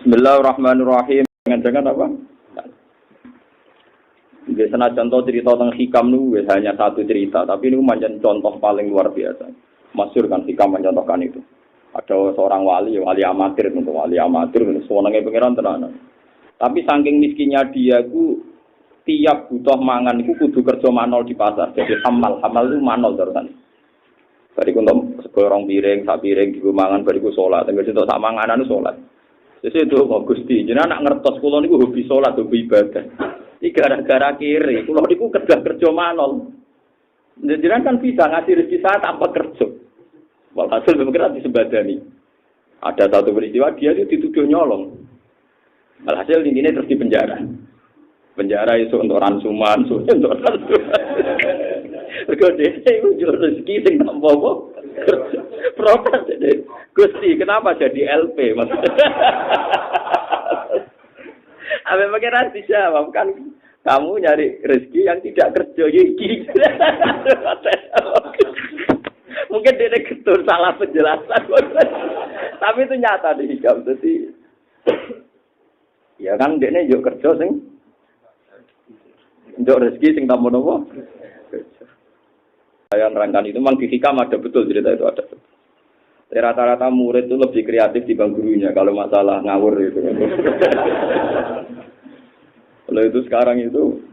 Bismillahirrahmanirrahim. Jangan apa? Biasanya contoh cerita tentang hikam itu hanya satu cerita, tapi ini macam contoh paling luar biasa. Masyhur kan hikam mencontohkan itu. Ada seorang wali amatir, sewenangnya pengiran tenanan. Tapi saking miskinnya dia itu tiap butuh mangan itu kudu kerja manol di pasar. Jadi hamal itu manol terusan. Bariku untuk seorang piring, sak piring di mangan bariku sholat. Enggak untuk sak manganan sholat. Jadi itu Gusti, jenengan nak ngertos kula niku hobi sholat, hobi ibadah. Iki gara-gara kiri, kula niku kerja manol. Jenengan kan bisa ngasih rezeki saya tanpa kerja. Walhasil memang disebadani. Ada satu peristiwa dia itu dituduh nyolong. Walhasil intinya terus di penjara. Penjara itu untuk ransuman, untuk ransuman. Berkode itu jual rezeki sing tanpa apa? Protes deh. Gusti, kenapa jadi LP maksudnya? Apa mengira dijawab kan kamu nyari rezeki yang tidak kerja iki. Mungkin dia ketur salah penjelasan. Tapi itu nyata di hikam. Jadi ya kan dia yuk kerja sing untuk rezeki sing tamu nopo. Saya nerangkan itu memang di hikam ada betul cerita itu ada. Rata-rata murid itu lebih kreatif dibanding gurunya kalau masalah ngawur itu. Kalau itu sekarang itu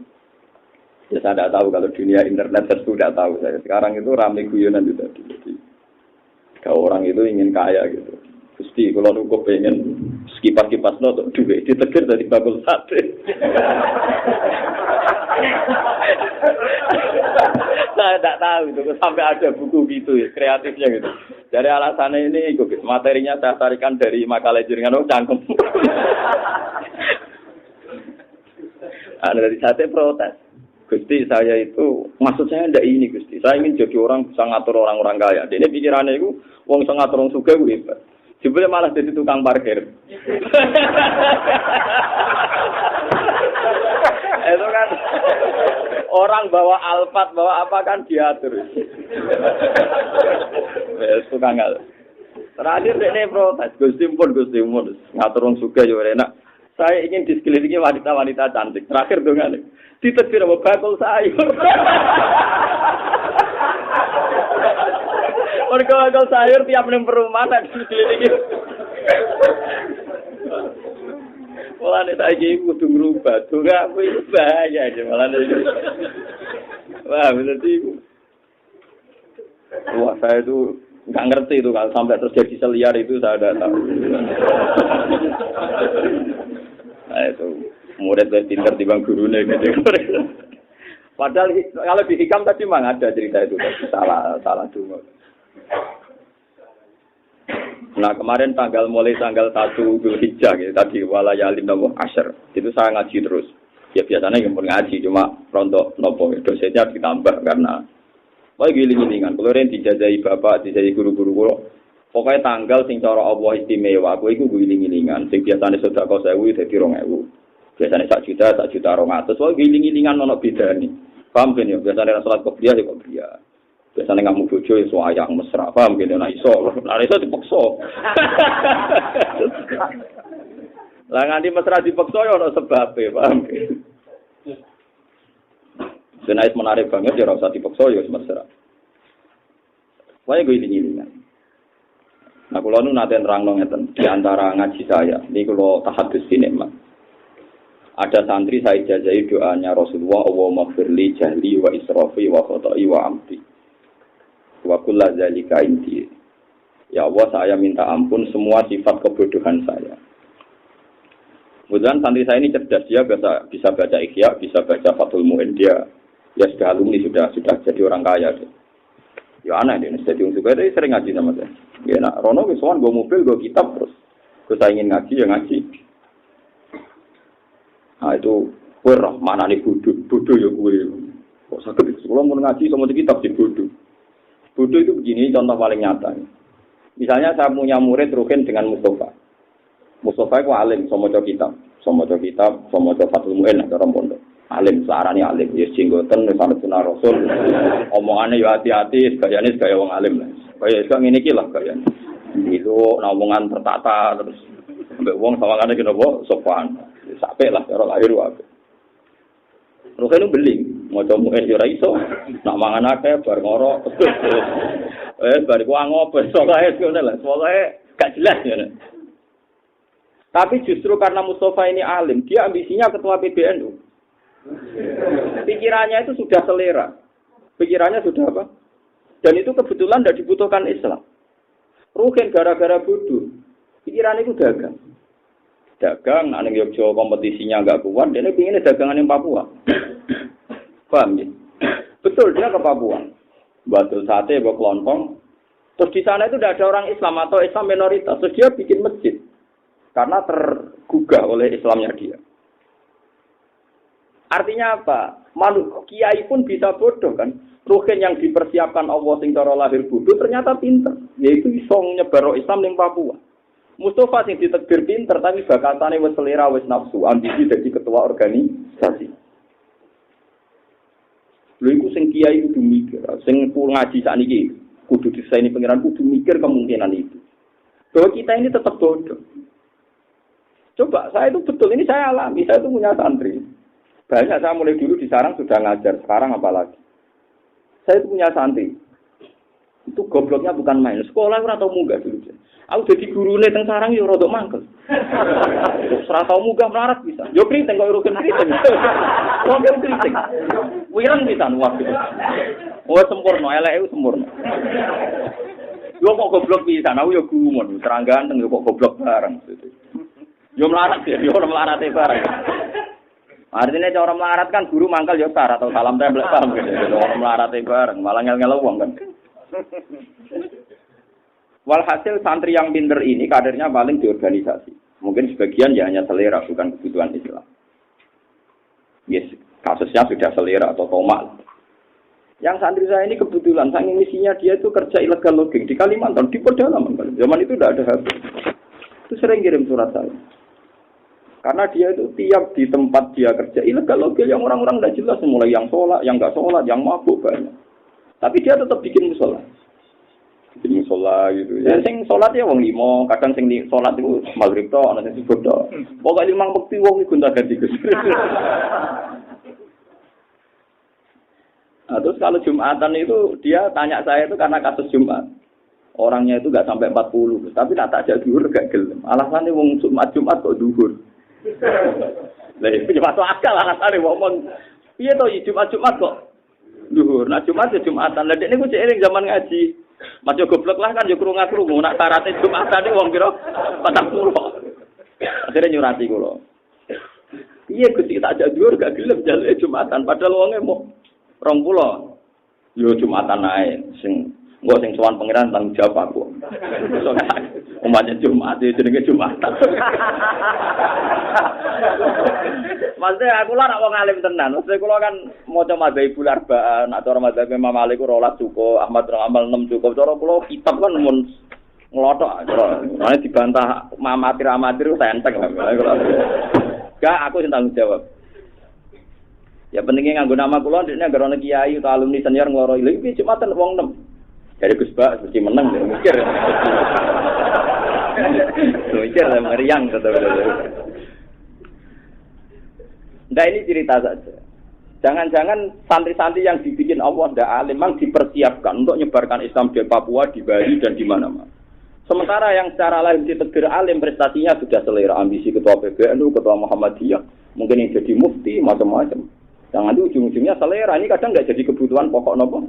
ya saya tidak tahu kalau dunia internet saya sudah tahu saya. Sekarang itu ramai guyonan juga. Jadi kalau orang itu ingin kaya gitu. Gusti kalau aku pengen kipas-kipas no duit ditegur dari bakul sate. Saya tidak tahu itu sampai ada buku gitu ya, kreatifnya gitu. Dari alasannya ini materinya saya tarikan dari makalah jaringan cangkem. Ada dari sate protes. Gusti saya itu maksud saya tidak ini Gusti. Saya ingin jadi orang bisa ngatur orang-orang kaya. Ini pikirannya itu wong bisa ngatur orang sugih hebat. Jebule malah jadi tukang parkir. Itu kan orang bawa Alphard, bawa apa kan diatur. Tukang al. Terakhir dia protes, Gusti pun ngatur orang sugih yo enak. Saya ingin di sekelilingi wanita-wanita cantik. Terakhir dongane ditetir sama bakul sayur. Bakul sayur tiap nang perumahan di sekelilingi. Malah nek iki kudu ngrubah, donga kuwi bahaya aja malah. Wah, berarti wah saya itu nggak ngerti itu kalau sampai terjadi seliar itu saya tidak tahu. Nah itu murid dan pinter dibanding gurunya gitu. Padahal kalau di hikam tadi memang ada cerita itu salah dulu. Nah kemarin mulai tanggal 1 Dzulhijjah gitu, tadi walayalin nopo asyr itu saya ngaji terus. Ya biasanya yang pun ngaji cuma rontok nopo dosennya ditambah karena giling-gilingan. Kalau yang dijajahi bapak, dijajahi guru-guru kulo, pokoknya tanggal sing cara Allah istimewa, aku itu giling-gilingan. Sing biasanya sedekah 1000 dadi 2000. Biasanya 1 juta 200. Pokoknya giling-gilingan ono bedane. Paham kan ya? Biasanya salat qobliyah ya qobliyah. Biasanya kamu bojo ya wayang mesra, paham kan ya? Nah iso dipaksa. Lah nganti mesra dipaksa ya ono sebabe, paham kan? Senais menarik banget ya rasa dipaksa ya mesra. Wae gue giling-gilingan. Nah, kalau nu nanti nerangno ngeten di antara ngaji saya, ini kalau tahadus sinema. Ada santri saya jajahi doanya Rasulullah, Allahumma firli jahli wa israfi wa khotai wa amdi. Wa kullu dzalika indi. Ya Allah, saya minta ampun semua sifat kebodohan saya. Kemudian santri saya ini cerdas, dia bisa baca Ikhya, bisa baca Fathul Mu'in, dia ya sudah alumni, sudah jadi orang kaya. Ya aneh dia, jadi orang suka dia sering ngaji sama saya. Ya nak, Rono kesuan gue mobil, gue kitab terus. Gue saya ingin ngaji, ya ngaji. Nah itu, gue roh, mana nih bodoh ya gue. Kok sakit, kalau mau ngaji sama kitab sih bodoh. Bodoh itu begini, contoh paling nyata. Misalnya saya punya murid Ruhin dengan Mustafa. Mustafa itu alim, sama kitab, sama Fathul Mu'in, ada orang pondok. Alim, searahnya alim, ya jenggoten, sanad sunah Rasul. Omongannya ya hati-hati, gayanya gaya wong alim lah. Kayak sekarang ini lah gayanya. Itu omongan tertata terus mbek wong sawangane kena apa sopan. Sampai lah cara lahir wae. Ruhen beling, maca muen yo ora iso. Nak mangan akeh bar ngoro. Bar ku ngopo sokae ngono lah. Sokae gak jelas ya. Tapi justru karena Mustafa ini alim, dia ambisinya ketua PBNU. Pikirannya itu sudah selera. Pikirannya sudah apa? Dan itu kebetulan tidak dibutuhkan Islam. Ruhen gara-gara bodoh. Pikirannya itu dagang. Dagang, nak ning Yogyakarta kompetisinya enggak kuat, dia pengen dagangan yang Papua. Paham ya? Betul, dia ke Papua. Batul sate, bawa kelontong. Terus di sana itu tidak ada orang Islam atau Islam minoritas. Terus dia bikin masjid. Karena tergugah oleh Islamnya dia. Artinya apa? Kiai pun bisa bodoh kan. Ruhin yang dipersiapkan Allah sing cara lahir bodoh ternyata pinter. Yaitu iso nyebar Islam ning Papua. Mustafa sing ditekbir pinter tapi bakatane wis selera wis nafsu, ambisi dadi ketua organisasi. Lha iku sing kiai kudu mikir, sing ngaji sakniki kudu disaini pangeran kudu mikir kemungkinan itu. Bahwa kita ini tetap bodoh. Coba saya itu betul ini saya alami, saya itu punya santri. Banyak saya mulai dulu di sarang sudah ngajar, sekarang apalagi. Saya itu punya santri. Itu gobloknya bukan main. Sekolah ora tau munggah dulu. Aku jadi gurune teng sarang yo rodok mangkel. Terus ora tau munggah melarat bisa. Yo kriting kok urusan kriting. Wong kriting. Wireng pisan waktu. Oh sempurna, eleke sempurna. Yo kok goblok pisan, aku yo gumun, terang ganteng yo kok goblok bareng. Yo melarat ya, yo ora melarate bareng. Artinya cara melarat kan guru mangkal yo tar atau salam tempel paham gitu. Orang melarate bareng, malah ngel-ngel wong kan. Walhasil santri yang pinter ini kadernya paling di organisasi. Mungkin sebagian ya hanya selera, bukan kebutuhan Islam. Yes, kasusnya sudah selera atau tomak. Yang santri saya ini kebetulan, saking misinya dia itu kerja ilegal logging di Kalimantan, di pedalaman. Zaman itu tidak ada HP. Itu sering kirim surat saya. Karena dia itu tiap di tempat dia kerja ilegal logging yang orang-orang tidak jelas. Mulai yang sholat, yang nggak sholat, yang mabuk banyak. Tapi dia tetap bikin musola. Bikin musola gitu. Ya sing sholat ya wong limo, kadang sing sholat itu maghrib tok, ana sing subuh tok. Pokoke limang wektu wong iku gonta-ganti Gus. Nah, terus kalau Jumatan itu dia tanya saya itu karena kasus Jumat. Orangnya itu enggak sampai 40, tapi tak tajak dhuwur gak gelem. Alasannya wong Jumat kok dhuwur. Lah iki masuk akal alasane wong piye to Jumat kok dhuwur. Nah Jumat ya Jumatan. Lah dekne ku cek eling zaman ngaji. Maca goblok lah kan yo krungu-krungu nak syaratnya Jumatane wong kira 40. Akhire nyurati kula. Piye Gusti tak ajak dhuwur gak gelem jaluke Jumatan padahal wonge mau 20. Yo Jumatan ae sing engko sing sowan pangeran tanggung jawab aku. Umatnya Jumat jenenge Jumatan. Maksudnya aku lah nak wong alim tenan. Maksudnya kula kan maca madzhabul arba'ah, nak cara madzhab Imam Malik 12 cukup, Ahmad bin Hanbal 6 cukup. Cara kula kitab kan mun nglothok. Ane dibantah amatir-amatir enteng. Gak aku sing tanggung jawab. Ya pentingnya nganggo nama kula ndekne agar ana kiai utawa alumni senior ngloro iki Jumatan wong 6. Dari Gus Bak mesti menang dia mikir. Mikir lah meriang betul-betul. Nah ini cerita saja. Jangan-jangan santri-santri yang dibikin Allah ndak alim memang dipersiapkan untuk menyebarkan Islam di Papua, di Bali dan di mana-mana. Sementara yang secara lain ditegir alim prestasinya sudah selera, ambisi ketua PBNU, ketua Muhammadiyah, mungkin yang jadi mufti macam-macam. Jangan itu ujung-ujungnya selera ini kadang nggak jadi kebutuhan pokok nopo.